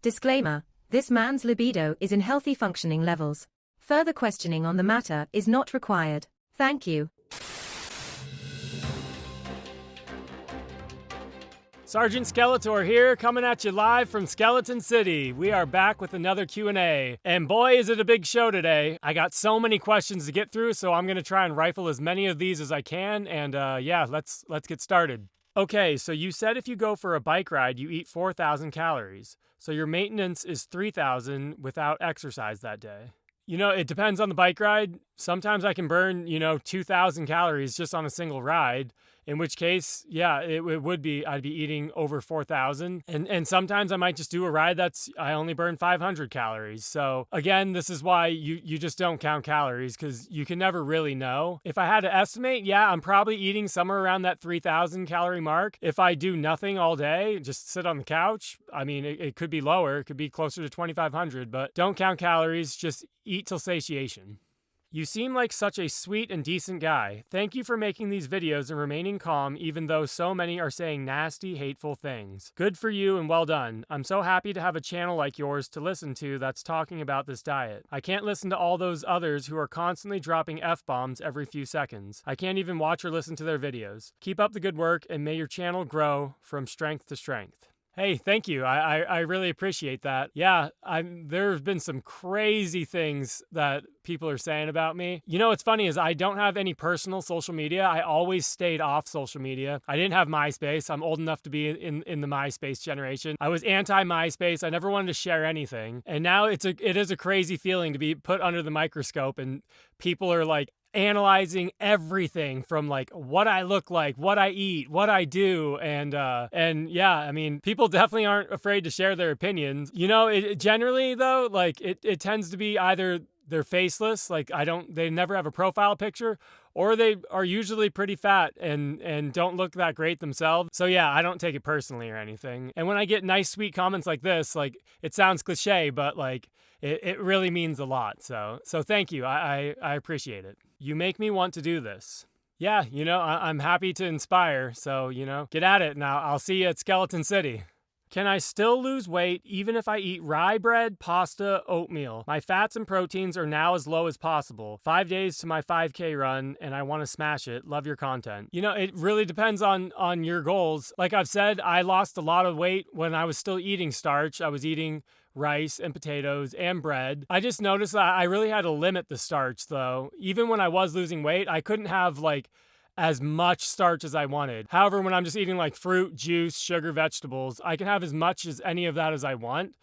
Disclaimer: this man's libido is in healthy functioning levels. Further questioning on the matter is not required. Thank you. Sergeant Skeletor here, coming at you live from Skeleton City. We are back with another Q&A, and boy is it a big show today. I got so many questions to get through, so I'm going to try and rifle as many of these as I can, and yeah, let's get started. Okay, so you said if you go for a bike ride, you eat 4,000 calories. So your maintenance is 3,000 without exercise that day. You know, it depends on the bike ride. Sometimes I can burn, 2,000 calories just on a single ride. In which case, yeah, it would be, I'd be eating over 4,000. And sometimes I might just do a ride I only burn 500 calories. So again, this is why you just don't count calories, because you can never really know. If I had to estimate, yeah, I'm probably eating somewhere around that 3,000 calorie mark. If I do nothing all day, just sit on the couch, I mean, it could be lower. It could be closer to 2,500, but don't count calories, just eat till satiation. You seem like such a sweet and decent guy. Thank you for making these videos and remaining calm even though so many are saying nasty, hateful things. Good for you and well done. I'm so happy to have a channel like yours to listen to that's talking about this diet. I can't listen to all those others who are constantly dropping F-bombs every few seconds. I can't even watch or listen to their videos. Keep up the good work and may your channel grow from strength to strength. Hey, thank you. I really appreciate that. Yeah, there have been some crazy things that people are saying about me. You know what's funny is I don't have any personal social media. I always stayed off social media. I didn't have MySpace. I'm old enough to be in the MySpace generation. I was anti-MySpace. I never wanted to share anything. And now it is a crazy feeling to be put under the microscope and people are like analyzing everything from like what I look like, what I eat, what I do, and yeah, I mean, people definitely aren't afraid to share their opinions. You know, it generally though, like it tends to be either they're faceless, like they never have a profile picture, or they are usually pretty fat and don't look that great themselves. So yeah, I don't take it personally or anything. And when I get nice, sweet comments like this, like it sounds cliche, but like it really means a lot. So thank you. I appreciate it. You make me want to do this. Yeah, I'm happy to inspire. So, get at it. Now I'll see you at Skeleton City. Can I still lose weight even if I eat rye bread, pasta, oatmeal? My fats and proteins are now as low as possible. 5 days to my 5K run and I want to smash it. Love your content. It really depends on your goals. Like I've said, I lost a lot of weight when I was still eating starch. I was eating rice and potatoes and bread. I just noticed that I really had to limit the starch though. Even when I was losing weight, I couldn't have like as much starch as I wanted. However, when I'm just eating like fruit, juice, sugar, vegetables, I can have as much as any of that as I want.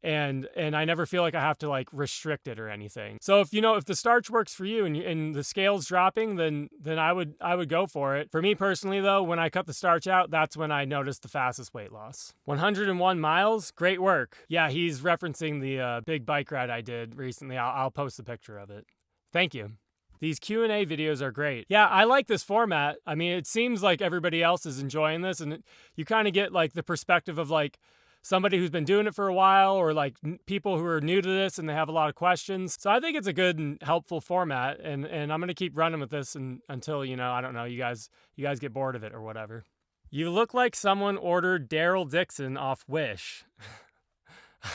And I never feel like I have to like restrict it or anything. So if the starch works for you and the scale's dropping, then I would go for it. For me personally though, when I cut the starch out, that's when I noticed the fastest weight loss. 101 miles, great work. Yeah, he's referencing the big bike ride I did recently. I'll post a picture of it. Thank you. These Q&A videos are great. Yeah, I like this format. I mean, it seems like everybody else is enjoying this and you kind of get like the perspective of like somebody who's been doing it for a while or like people who are new to this and they have a lot of questions. So I think it's a good and helpful format and I'm going to keep running with this until, I don't know, you guys get bored of it or whatever. You look like someone ordered Daryl Dixon off Wish.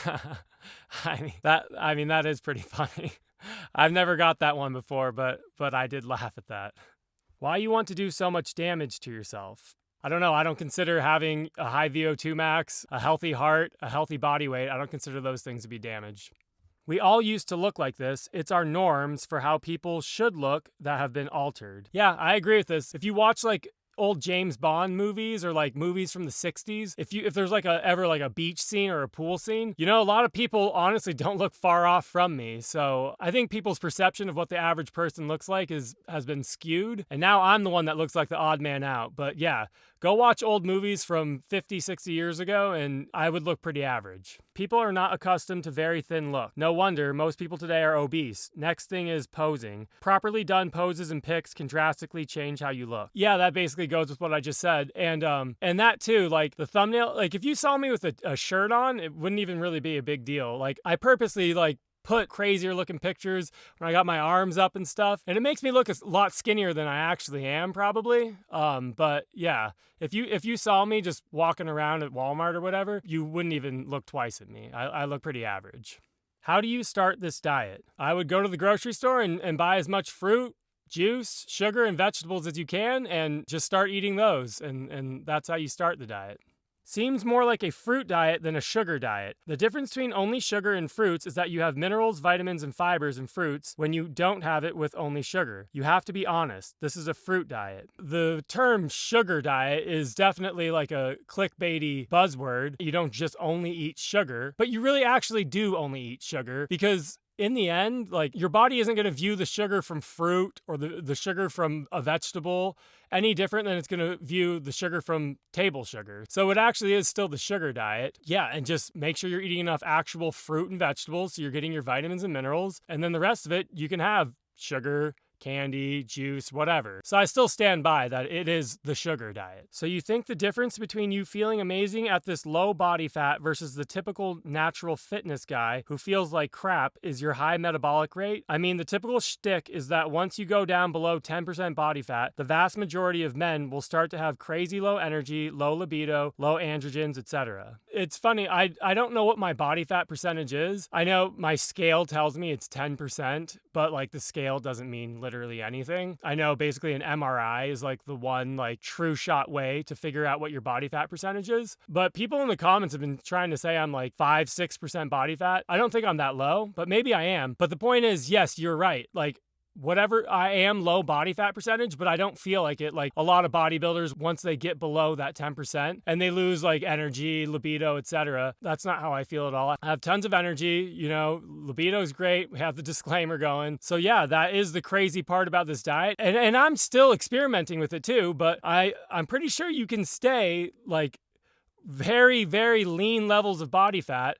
I mean that is pretty funny. I've never got that one before, but I did laugh at that. Why you want to do so much damage to yourself? I don't know. I don't consider having a high VO2 max, a healthy heart, a healthy body weight. I don't consider those things to be damage. We all used to look like this. It's our norms for how people should look that have been altered. Yeah, I agree with this. If you watch like old James Bond movies or like movies from the 60s, if there's like ever a beach scene or a pool scene, a lot of people honestly don't look far off from me. So I think people's perception of what the average person looks like has been skewed. And now I'm the one that looks like the odd man out. But yeah, go watch old movies from 50, 60 years ago and I would look pretty average. People are not accustomed to very thin look. No wonder most people today are obese. Next thing is posing. Properly done poses and pics can drastically change how you look. Yeah, that basically goes with what I just said. And that too, like the thumbnail, like if you saw me with a shirt on, it wouldn't even really be a big deal. Like I purposely like put crazier looking pictures when I got my arms up and stuff, and it makes me look a lot skinnier than I actually am, probably. But yeah, if you saw me just walking around at Walmart or whatever, you wouldn't even look twice at me. I look pretty average. How do you start this diet? I would go to the grocery store and buy as much fruit, juice, sugar, and vegetables as you can, and just start eating those, and that's how you start the diet. Seems more like a fruit diet than a sugar diet. The difference between only sugar and fruits is that you have minerals, vitamins, and fibers in fruits when you don't have it with only sugar. You have to be honest. This is a fruit diet. The term sugar diet is definitely like a clickbaity buzzword. You don't just only eat sugar, but you really actually do only eat sugar because in the end, like, your body isn't going to view the sugar from fruit or the sugar from a vegetable any different than it's going to view the sugar from table sugar. So it actually is still the sugar diet. Yeah, and just make sure you're eating enough actual fruit and vegetables so you're getting your vitamins and minerals. And then the rest of it, you can have sugar, candy, juice, whatever. So I still stand by that it is the sugar diet. So you think the difference between you feeling amazing at this low body fat versus the typical natural fitness guy who feels like crap is your high metabolic rate? I mean, the typical shtick is that once you go down below 10% body fat, the vast majority of men will start to have crazy low energy, low libido, low androgens, etc. It's funny, I don't know what my body fat percentage is. I know my scale tells me it's 10%, but like the scale doesn't mean literally anything. I know basically an MRI is like the one like true shot way to figure out what your body fat percentage is. But people in the comments have been trying to say I'm like 5-6% body fat. I don't think I'm that low, but maybe I am. But the point is, yes, you're right. Like, whatever, I am low body fat percentage, but I don't feel like it. Like a lot of bodybuilders, once they get below that 10% and they lose like energy, libido, etc., that's not how I feel at all. I have tons of energy, libido is great. We have the disclaimer going. So yeah, that is the crazy part about this diet. And I'm still experimenting with it too, but I'm pretty sure you can stay like very, very lean levels of body fat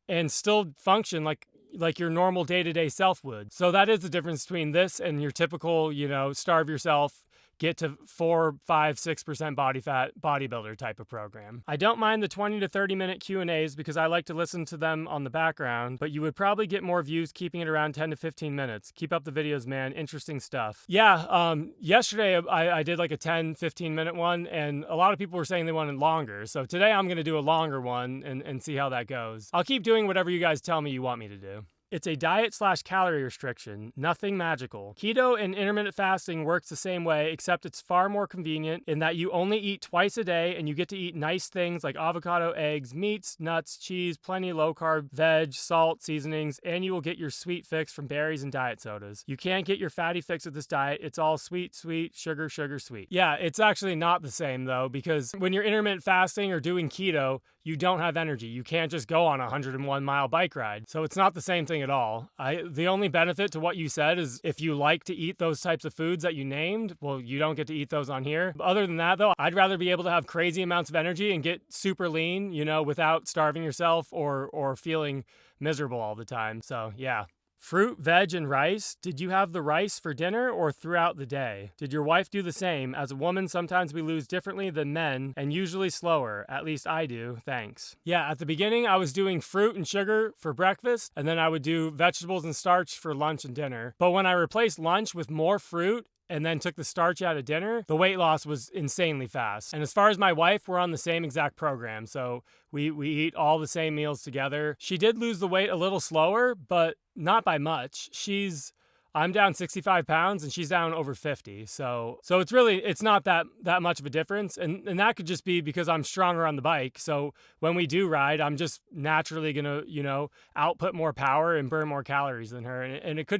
and still function like your normal day-to-day self would. So that is the difference between this and your typical, starve yourself, get to 4, 5, 6% body fat bodybuilder type of program. I don't mind the 20 to 30 minute Q&As because I like to listen to them on the background, but you would probably get more views keeping it around 10 to 15 minutes. Keep up the videos, man. Interesting stuff. Yeah, yesterday I did like a 10, 15 minute one, and a lot of people were saying they wanted longer. So today I'm going to do a longer one and see how that goes. I'll keep doing whatever you guys tell me you want me to do. It's a diet/calorie restriction, nothing magical. Keto and intermittent fasting works the same way, except it's far more convenient in that you only eat twice a day and you get to eat nice things like avocado, eggs, meats, nuts, cheese, plenty low-carb, veg, salt, seasonings, and you will get your sweet fix from berries and diet sodas. You can't get your fatty fix with this diet. It's all sweet, sweet, sugar, sugar, sweet. Yeah, it's actually not the same though, because when you're intermittent fasting or doing keto, you don't have energy. You can't just go on a 101-mile bike ride. So it's not the same thing at all. The only benefit to what you said is if you like to eat those types of foods that you named, well, you don't get to eat those on here. But other than that, though, I'd rather be able to have crazy amounts of energy and get super lean, without starving yourself or feeling miserable all the time. So, yeah. Fruit, veg, and rice. Did you have the rice for dinner or throughout the day? Did your wife do the same? As a woman, sometimes we lose differently than men and usually slower. At least I do. Thanks. Yeah, at the beginning, I was doing fruit and sugar for breakfast, and then I would do vegetables and starch for lunch and dinner. But when I replaced lunch with more fruit and then took the starch out of dinner, the weight loss was insanely fast. And as far as my wife, we're on the same exact program. So we eat all the same meals together. She did lose the weight a little slower, but not by much. I'm down 65 pounds and she's down over 50. So it's not that much of a difference. And that could just be because I'm stronger on the bike. So when we do ride, I'm just naturally gonna, output more power and burn more calories than her. And it could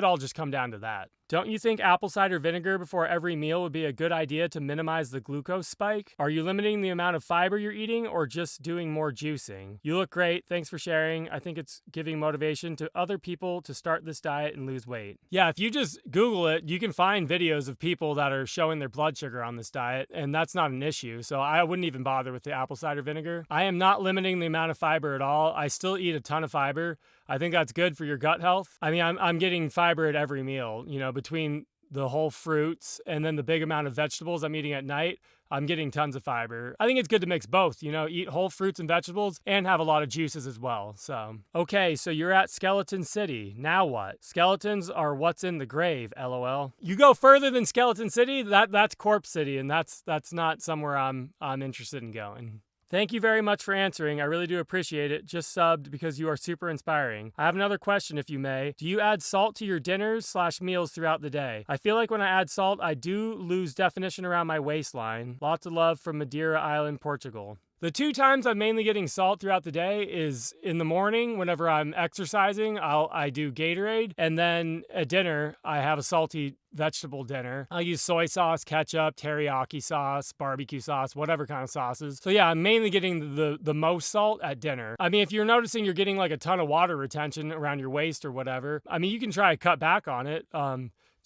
all just come down to that. Don't you think apple cider vinegar before every meal would be a good idea to minimize the glucose spike? Are you limiting the amount of fiber you're eating or just doing more juicing? You look great. Thanks for sharing. I think it's giving motivation to other people to start this diet and lose weight. Yeah, if you just Google it, you can find videos of people that are showing their blood sugar on this diet, and that's not an issue. So I wouldn't even bother with the apple cider vinegar. I am not limiting the amount of fiber at all. I still eat a ton of fiber. I think that's good for your gut health. I mean, I'm getting fiber at every meal, between the whole fruits and then the big amount of vegetables I'm eating at night. I'm getting tons of fiber. I think it's good to mix both, eat whole fruits and vegetables and have a lot of juices as well. So, okay, so you're at Skeleton City. Now what? Skeletons are what's in the grave, LOL. You go further than Skeleton City, that's Corpse City, and that's not somewhere I'm interested in going. Thank you very much for answering. I really do appreciate it. Just subbed because you are super inspiring. I have another question, if you may. Do you add salt to your dinners/meals throughout the day? I feel like when I add salt, I do lose definition around my waistline. Lots of love from Madeira Island, Portugal. The 2 times I'm mainly getting salt throughout the day is in the morning whenever I'm exercising, I do Gatorade, and then at dinner I have a salty vegetable dinner. I'll use soy sauce, ketchup, teriyaki sauce, barbecue sauce, whatever kind of sauces. So yeah, I'm mainly getting the most salt at dinner. I mean, if you're noticing you're getting like a ton of water retention around your waist or whatever, I mean, you can try to cut back on it.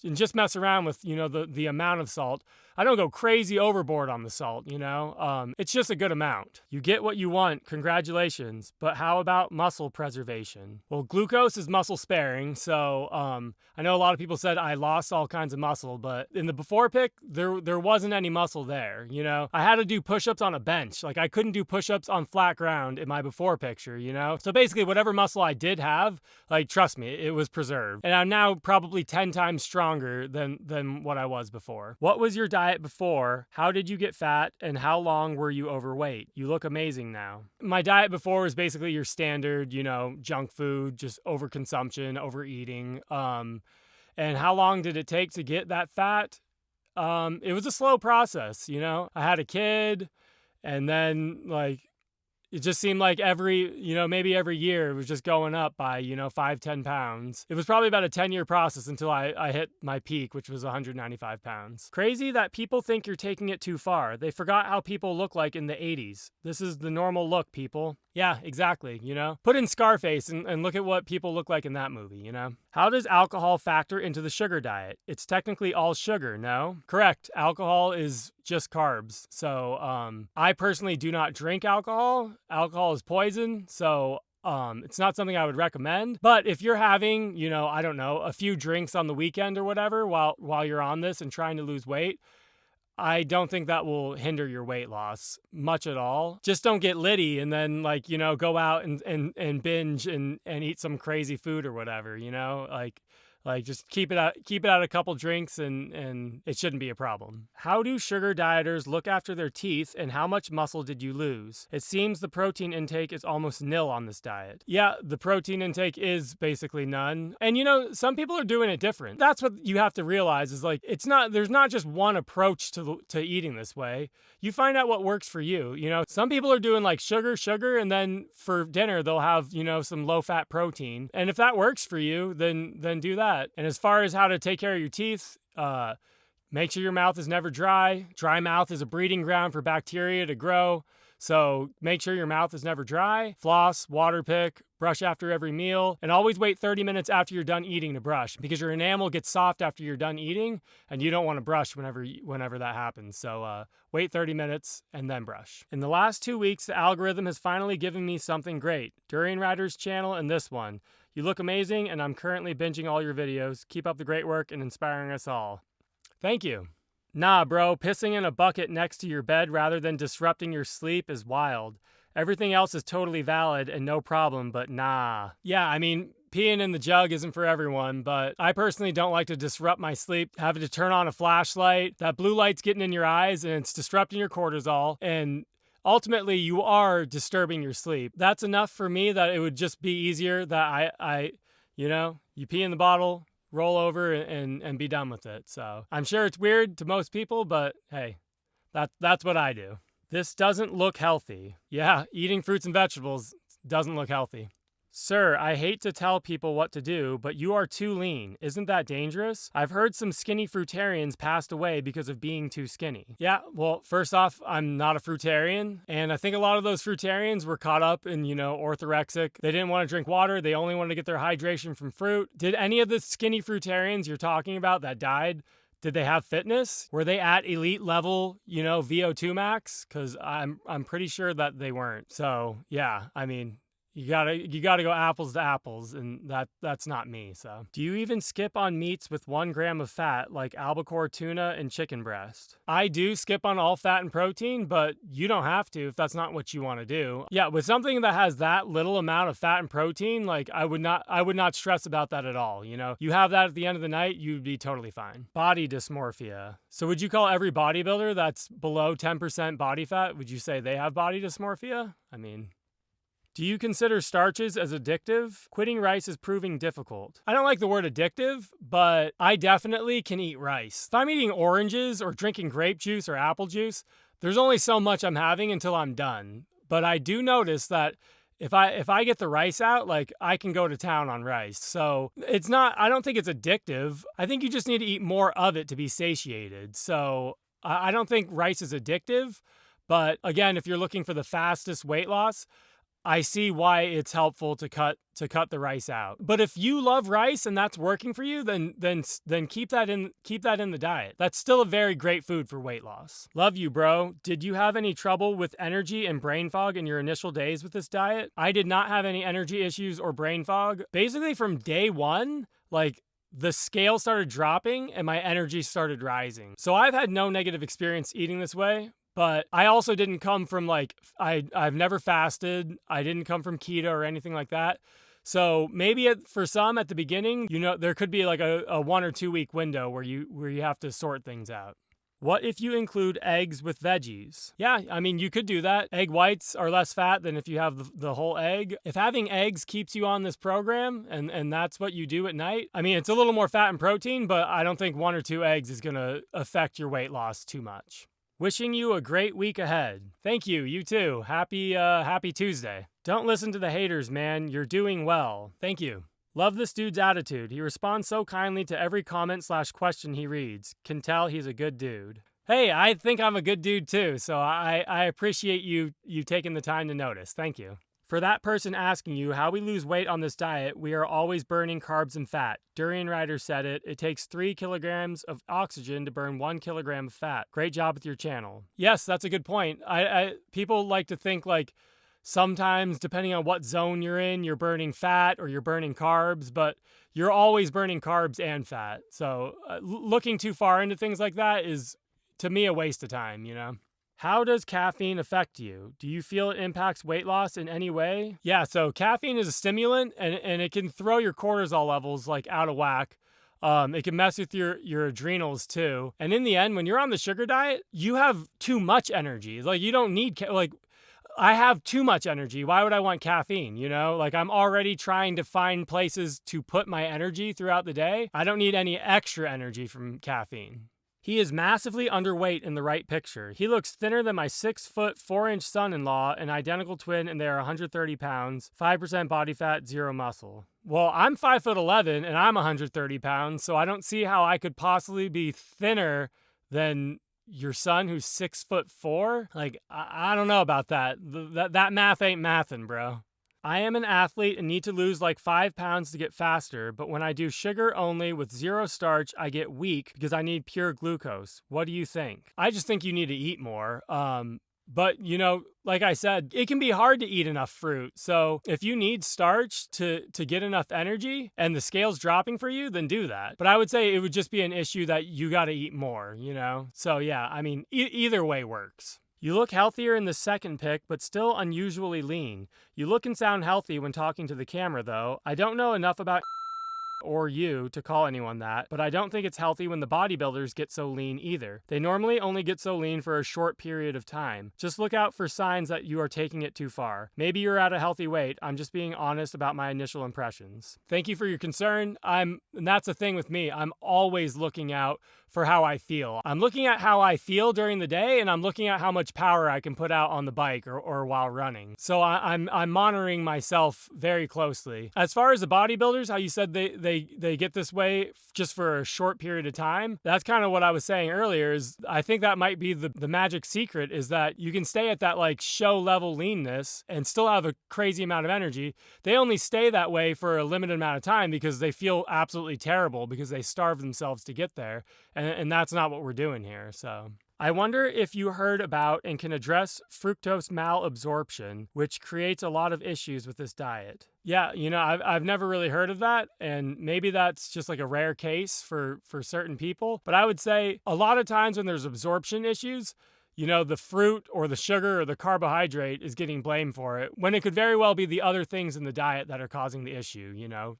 And just mess around with, the amount of salt. I don't go crazy overboard on the salt, It's just a good amount. You get what you want. Congratulations. But how about muscle preservation? Well, glucose is muscle sparing. So I know a lot of people said I lost all kinds of muscle, but in the before pic, there wasn't any muscle there, I had to do push-ups on a bench. Like I couldn't do push-ups on flat ground in my before picture, So basically whatever muscle I did have, like trust me, it was preserved. And I'm now probably 10 times stronger than what I was before. What was your diet before? How did you get fat? And how long were you overweight? You look amazing now. My diet before was basically your standard, junk food, just overconsumption, overeating. And how long did it take to get that fat? It was a slow process, I had a kid, and then it just seemed like maybe every year it was just going up by, 5-10 pounds. It was probably about a 10-year process until I hit my peak, which was 195 pounds. Crazy that people think you're taking it too far. They forgot how people look like in the 80s. This is the normal look, people. Yeah, exactly, Put in Scarface and look at what people look like in that movie, How does alcohol factor into the sugar diet? It's technically all sugar, no? Correct. Alcohol is just carbs. So I personally do not drink alcohol. Alcohol is poison. So it's not something I would recommend. But if you're having, I don't know, a few drinks on the weekend or whatever while you're on this and trying to lose weight, I don't think that will hinder your weight loss much at all. Just don't get litty and then go out and binge and eat some crazy food or whatever, just keep it out a couple drinks and it shouldn't be a problem. How do sugar dieters look after their teeth and how much muscle did you lose? It seems the protein intake is almost nil on this diet. Yeah, the protein intake is basically none. And some people are doing it different. That's what you have to realize is there's not just one approach to eating this way. You find out what works for you. Some people are doing sugar, and then for dinner they'll have, some low fat protein. And if that works for you, then do that. And as far as how to take care of your teeth, make sure your mouth is never dry. Dry mouth is a breeding ground for bacteria to grow. So make sure your mouth is never dry. Floss, water pick, brush after every meal, and always wait 30 minutes after you're done eating to brush because your enamel gets soft after you're done eating and you don't want to brush whenever that happens. So wait 30 minutes and then brush. In the last 2 weeks, the algorithm has finally given me something great. Durian Rider's channel and this one. You look amazing, and I'm currently binging all your videos. Keep up the great work and inspiring us all. Thank you. Nah, bro, pissing in a bucket next to your bed rather than disrupting your sleep is wild. Everything else is totally valid and no problem, but nah. Yeah, I mean, peeing in the jug isn't for everyone, but I personally don't like to disrupt my sleep, having to turn on a flashlight. That blue light's getting in your eyes, and it's disrupting your cortisol, and ultimately, you are disturbing your sleep. That's enough for me that it would just be easier that you pee in the bottle, roll over, and be done with it. So I'm sure it's weird to most people, but hey, that's what I do. This doesn't look healthy. Yeah, eating fruits and vegetables doesn't look healthy. Sir, I hate to tell people what to do, but you are too lean. Isn't that dangerous? I've heard some skinny fruitarians passed away because of being too skinny. Yeah, well, first off, I'm not a fruitarian, and I think a lot of those fruitarians were caught up in, orthorexic. They didn't want to drink water. They only wanted to get their hydration from fruit. Did any of the skinny fruitarians you're talking about that died, did they have fitness? Were they at elite level, VO2 max? Because I'm pretty sure that they weren't. So, yeah, I mean, You gotta go apples to apples, and that's not me. So, do you even skip on meats with 1 gram of fat, like albacore tuna and chicken breast? I do skip on all fat and protein, but you don't have to if that's not what you want to do. Yeah, with something that has that little amount of fat and protein, like I would not stress about that at all. You know, you have that at the end of the night, you'd be totally fine. Body dysmorphia. So would you call every bodybuilder that's below 10% body fat, would you say they have body dysmorphia? I mean, do you consider starches as addictive? Quitting rice is proving difficult. I don't like the word addictive, but I definitely can eat rice. If I'm eating oranges or drinking grape juice or apple juice, there's only so much I'm having until I'm done. But I do notice that if I get the rice out, like I can go to town on rice. So I don't think it's addictive. I think you just need to eat more of it to be satiated. So I don't think rice is addictive. But again, if you're looking for the fastest weight loss, I see why it's helpful to cut the rice out. But if you love rice and that's working for you, then keep that in the diet. That's still a very great food for weight loss. Love you, bro. Did you have any trouble with energy and brain fog in your initial days with this diet? I did not have any energy issues or brain fog. Basically from day one, like the scale started dropping and my energy started rising. So I've had no negative experience eating this way. But I also didn't come from I've never fasted. I didn't come from keto or anything like that. So maybe for some at the beginning, there could be like a 1 or 2 week window where you have to sort things out. What if you include eggs with veggies? Yeah, I mean, you could do that. Egg whites are less fat than if you have the whole egg. If having eggs keeps you on this program and that's what you do at night, I mean, it's a little more fat and protein, but I don't think 1 or 2 eggs is going to affect your weight loss too much. Wishing you a great week ahead. Thank you, you too. Happy Tuesday. Don't listen to the haters, man. You're doing well. Thank you. Love this dude's attitude. He responds so kindly to every comment/question he reads. Can tell he's a good dude. Hey, I think I'm a good dude too, so I appreciate you taking the time to notice. Thank you. For that person asking you how we lose weight on this diet, we are always burning carbs and fat. Durian Rider said it. It takes 3 kilograms of oxygen to burn 1 kilogram of fat. Great job with your channel. Yes, that's a good point. People like to think like sometimes, depending on what zone you're in, you're burning fat or you're burning carbs, but you're always burning carbs and fat. So looking too far into things like that is, to me, a waste of time, you know? How does caffeine affect you? Do you feel it impacts weight loss in any way? Yeah, so caffeine is a stimulant and it can throw your cortisol levels like out of whack. It can mess with your adrenals too. And in the end, when you're on the sugar diet, you have too much energy. Like you don't need, I have too much energy. Why would I want caffeine? You know, like I'm already trying to find places to put my energy throughout the day. I don't need any extra energy from caffeine. He is massively underweight in the right picture. He looks thinner than my 6'4" son-in-law, an identical twin, and they are 130 pounds, 5% body fat, 0 muscle. Well, I'm 5'11" and I'm 130 pounds, so I don't see how I could possibly be thinner than your son who's 6'4". Like, I don't know about that. That math ain't mathin', bro. I am an athlete and need to lose like 5 pounds to get faster, but when I do sugar only with 0 starch, I get weak because I need pure glucose. What do you think? I just think you need to eat more. But, like I said, it can be hard to eat enough fruit. So if you need starch to get enough energy and the scale's dropping for you, then do that. But I would say it would just be an issue that you got to eat more, So yeah, I mean, either way works. You look healthier in the second pic, but still unusually lean. You look and sound healthy when talking to the camera, though. I don't know enough about or you to call anyone that, but I don't think it's healthy when the bodybuilders get so lean either. They normally only get so lean for a short period of time. Just look out for signs that you are taking it too far. Maybe you're at a healthy weight. I'm just being honest about my initial impressions. Thank you for your concern. And that's the thing with me. I'm always looking out for how I feel. I'm looking at how I feel during the day, and I'm looking at how much power I can put out on the bike or while running. So I'm monitoring myself very closely. As far as the bodybuilders, how you said they get this way just for a short period of time, that's kind of what I was saying earlier. Is I think that might be the magic secret, is that you can stay at that like show level leanness and still have a crazy amount of energy. They only stay that way for a limited amount of time because they feel absolutely terrible because they starve themselves to get there. And that's not what we're doing here. So I wonder if you heard about and can address fructose malabsorption, which creates a lot of issues with this diet. Yeah, I've never really heard of that, and maybe that's just like a rare case for certain people. But I would say a lot of times when there's absorption issues, the fruit or the sugar or the carbohydrate is getting blamed for it, when it could very well be the other things in the diet that are causing the issue,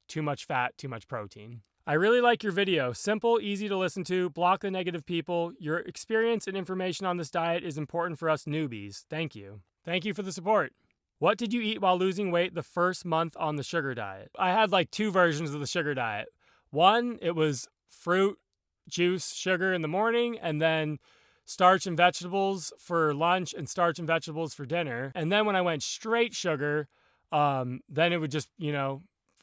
too much fat, too much protein. I really like your video. Simple, easy to listen to, block the negative people. Your experience and information on this diet is important for us newbies. Thank you. Thank you for the support. What did you eat while losing weight the first month on the sugar diet? I had like 2 versions of the sugar diet. One, it was fruit, juice, sugar in the morning, and then starch and vegetables for lunch and starch and vegetables for dinner. And then when I went straight sugar, then it would just,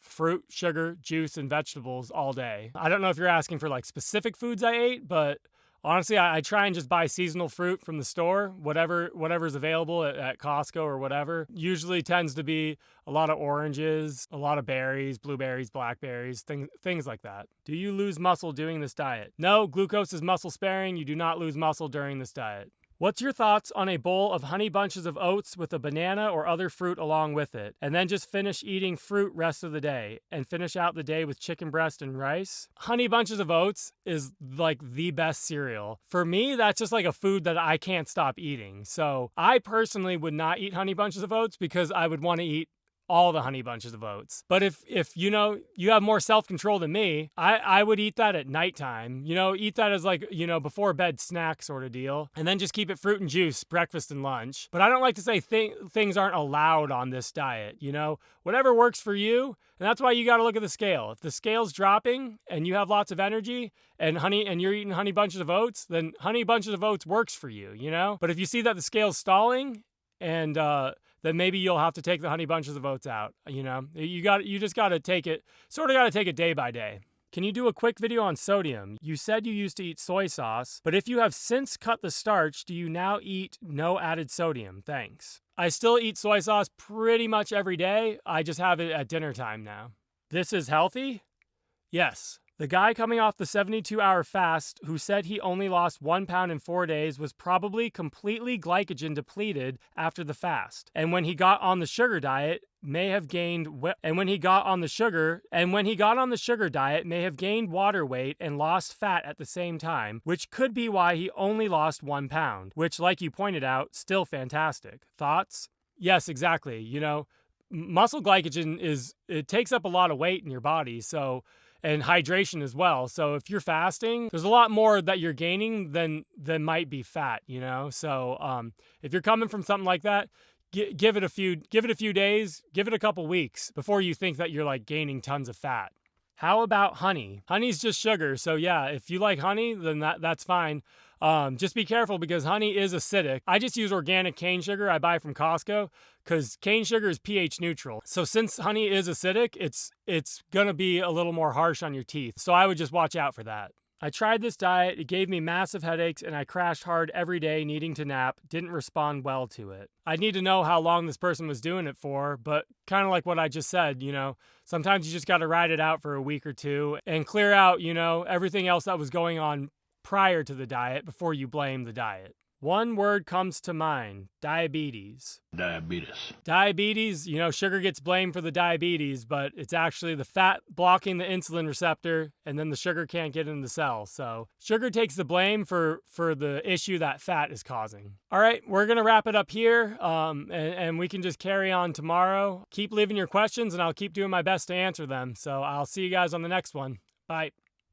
fruit, sugar, juice, and vegetables all day. I don't know if you're asking for like specific foods I ate, but honestly, I try and just buy seasonal fruit from the store, whatever's available at Costco or whatever. Usually tends to be a lot of oranges, a lot of berries, blueberries, blackberries, things like that. Do you lose muscle doing this diet? No, glucose is muscle sparing. You do not lose muscle during this diet. What's your thoughts on a bowl of honey bunches of oats with a banana or other fruit along with it, and then just finish eating fruit rest of the day, and finish out the day with chicken breast and rice? Honey bunches of oats is like the best cereal. For me, that's just like a food that I can't stop eating. So I personally would not eat honey bunches of oats because I would want to eat all the honey bunches of oats. But if you have more self-control than me, I would eat that at nighttime. Eat that as like, before bed snack sort of deal. And then just keep it fruit and juice, breakfast and lunch. But I don't like to say things aren't allowed on this diet. Whatever works for you. And that's why you got to look at the scale. If the scale's dropping and you have lots of energy and you're eating honey bunches of oats, then honey bunches of oats works for you, But if you see that the scale's stalling and then maybe you'll have to take the honey bunches of oats out. You just got to take it day by day. Can you do a quick video on sodium? You said you used to eat soy sauce, but if you have since cut the starch, do you now eat no added sodium? Thanks. I still eat soy sauce pretty much every day. I just have it at dinner time now. This is healthy? Yes. The guy coming off the 72-hour fast who said he only lost 1 pound in 4 days was probably completely glycogen depleted after the fast. And when he got on the sugar diet, may have gained water weight and lost fat at the same time, which could be why he only lost 1 pound, which, like you pointed out, still fantastic. Thoughts? Yes, exactly. Muscle glycogen it takes up a lot of weight in your body, and hydration as well. So if you're fasting, there's a lot more that you're gaining than might be fat, So if you're coming from something like that, give it a few days, give it a couple weeks before you think that you're like gaining tons of fat. How about honey? Honey's just sugar. So yeah, if you like honey, then that's fine. Just be careful because honey is acidic. I just use organic cane sugar I buy from Costco because cane sugar is pH neutral. So since honey is acidic, it's gonna be a little more harsh on your teeth. So I would just watch out for that. I tried this diet, it gave me massive headaches, and I crashed hard every day needing to nap, didn't respond well to it. I'd need to know how long this person was doing it for, but kind of like what I just said, sometimes you just gotta ride it out for a week or two and clear out, everything else that was going on prior to the diet before you blame the diet. One word comes to mind: diabetes. Diabetes, sugar gets blamed for the diabetes, but it's actually the fat blocking the insulin receptor, and then the sugar can't get in the cell. So sugar takes the blame for the issue that fat is causing. All right, we're going to wrap it up here, and we can just carry on tomorrow. Keep leaving your questions, and I'll keep doing my best to answer them. So I'll see you guys on the next one. Bye.